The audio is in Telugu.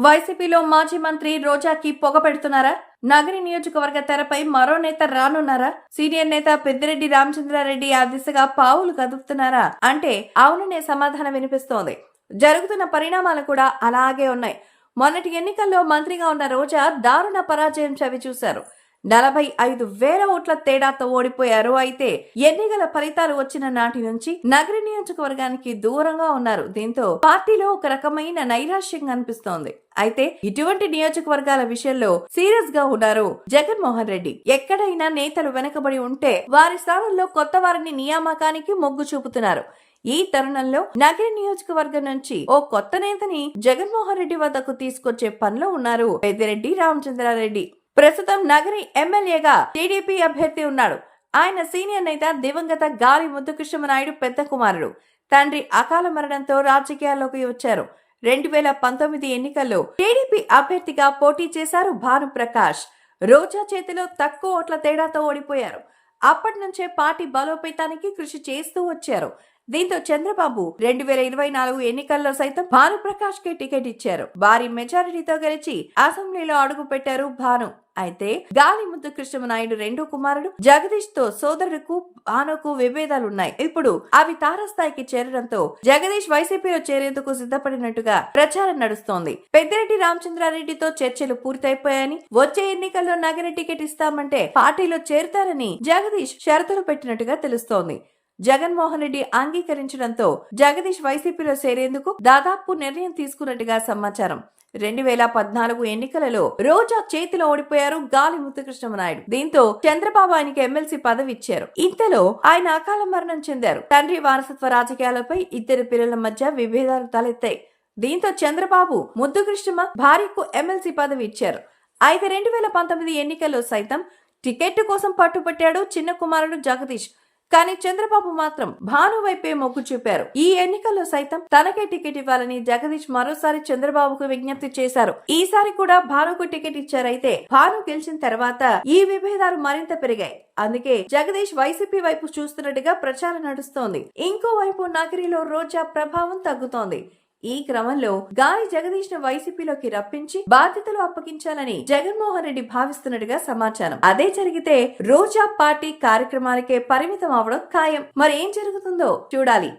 వైసీపీలో మాజీ మంత్రి రోజాకి పొగ పెడుతున్నారా? నగరి నియోజకవర్గ తెరపై మరో నేత రానున్నారా? సీనియర్ నేత పెద్దిరెడ్డి రామచంద్రారెడ్డి ఆ దిశగా పావులు కదుపుతున్నారా అంటే అవుననే సమాధానం వినిపిస్తోంది. జరుగుతున్న పరిణామాలు కూడా అలాగే ఉన్నాయి. మొన్నటి ఎన్నికల్లో మంత్రిగా ఉన్న రోజా దారుణ పరాజయం చవిచూశారు. 45,000 ఓట్ల తేడాతో ఓడిపోయారు. అయితే ఎన్నికల ఫలితాలు వచ్చిన నాటి నుంచి నగర నియోజకవర్గానికి దూరంగా ఉన్నారు. దీంతో పార్టీలో ఒక రకమైన నైరాశ్యం కనిపిస్తోంది. అయితే ఇటువంటి నియోజకవర్గాల విషయంలో సీరియస్ గా ఉన్నారు జగన్మోహన్ రెడ్డి. ఎక్కడైనా నేతలు వెనకబడి ఉంటే వారి స్థానంలో కొత్త వారిని నియామకానికి మొగ్గు చూపుతున్నారు. ఈ తరుణంలో నగర నియోజకవర్గం నుంచి ఓ కొత్త నేతని జగన్మోహన్ రెడ్డి వద్దకు తీసుకొచ్చే పనిలో ఉన్నారు పెద్దిరెడ్డి రామచంద్రారెడ్డి. ప్రస్తుతం నగరి ఎమ్మెల్యేగా టీడీపీ అభ్యర్థి ఉన్నాడు. ఆయన సీనియర్ నేత దివంగత గాలి ముద్దుకృష్ణమనాయుడు పెద్ద కుమారుడు. తండ్రి అకాల మరణంతో రాజకీయాల్లోకి వచ్చారు. 2019 ఎన్నికల్లో టీడీపీ అభ్యర్థిగా పోటీ చేశారు భానుప్రకాష్. రోజా చేతిలో తక్కువ ఓట్ల తేడాతో ఓడిపోయారు. అప్పటి నుంచే పార్టీ బలోపేతానికి కృషి చేస్తూ వచ్చారు. దీంతో చంద్రబాబు 2024 ఎన్నికల్లో సైతం భానుప్రకాష్ కే టికెట్ ఇచ్చారు. భారీ మెజారిటీతో గెలిచి అసెంబ్లీలో అడుగు పెట్టారు భాను. అయితే గాలి ముద్దుకృష్ణమనాయుడు రెండో కుమారుడు జగదీష్ తో సోదరుడుకు భానుకు విభేదాలున్నాయి. ఇప్పుడు అవి తారస్థాయికి చేరడంతో జగదీష్ వైసీపీలో చేరేందుకు సిద్ధపడినట్టుగా ప్రచారం నడుస్తోంది. పెద్దిరెడ్డి రామచంద్రారెడ్డితో చర్చలు పూర్తయిపోయాయని, వచ్చే ఎన్నికల్లో నగర టికెట్ ఇస్తామంటే పార్టీలో చేరుతారని జగదీష్ షరతులు పెట్టినట్టుగా తెలుస్తోంది. జగన్మోహన్ రెడ్డి అంగీకరించడంతో జగదీష్ వైసీపీలో చేరేందుకు దాదాపు నిర్ణయం తీసుకున్నట్టుగా సమాచారం. 2014 ఎన్నికలలో రోజా చేతిలో ఓడిపోయారు గాలి ముద్దుకృష్ణమనాయుడు. దీంతో చంద్రబాబు ఆయనకి ఎమ్మెల్సీ పదవి ఇచ్చారు. ఇంతలో ఆయన అకాల మరణం చెందారు. తండ్రి వారసత్వ రాజకీయాలపై ఇద్దరు పిల్లల మధ్య విభేదాలు తలెత్తాయి. దీంతో చంద్రబాబు ముద్దుకృష్ణమ భార్యకు ఎమ్మెల్సీ పదవి ఇచ్చారు. అయితే 2019 ఎన్నికల్లో సైతం టికెట్ కోసం పట్టుబట్టాడు చిన్న కుమారుడు జగదీష్. కానీ చంద్రబాబు మాత్రం భాను వైపే మొగ్గు చూపారు. ఈ ఎన్నికల్లో సైతం తనకే టికెట్ ఇవ్వాలని జగదీష్ మరోసారి చంద్రబాబుకు విజ్ఞప్తి చేశారు. ఈసారి కూడా భానుకు టికెట్ ఇచ్చారైతే భాను గెలిచిన తర్వాత ఈ విభేదాలు మరింత పెరిగాయి. అందుకే జగదీష్ వైసీపీ వైపు చూస్తున్నట్టుగా ప్రచారం నడుస్తోంది. ఇంకోవైపు నగరిలో రోజా ప్రభావం తగ్గుతోంది. ఈ క్రమంలో గాలి జగదీష్ ను వైసీపీలోకి రప్పించి బాధ్యతలు అప్పగించాలని జగన్మోహన్ రెడ్డి భావిస్తున్నట్టుగా సమాచారం. అదే జరిగితే రోజా పార్టీ కార్యక్రమాలకే పరిమితం అవడం ఖాయం. మరి ఏం జరుగుతుందో చూడాలి.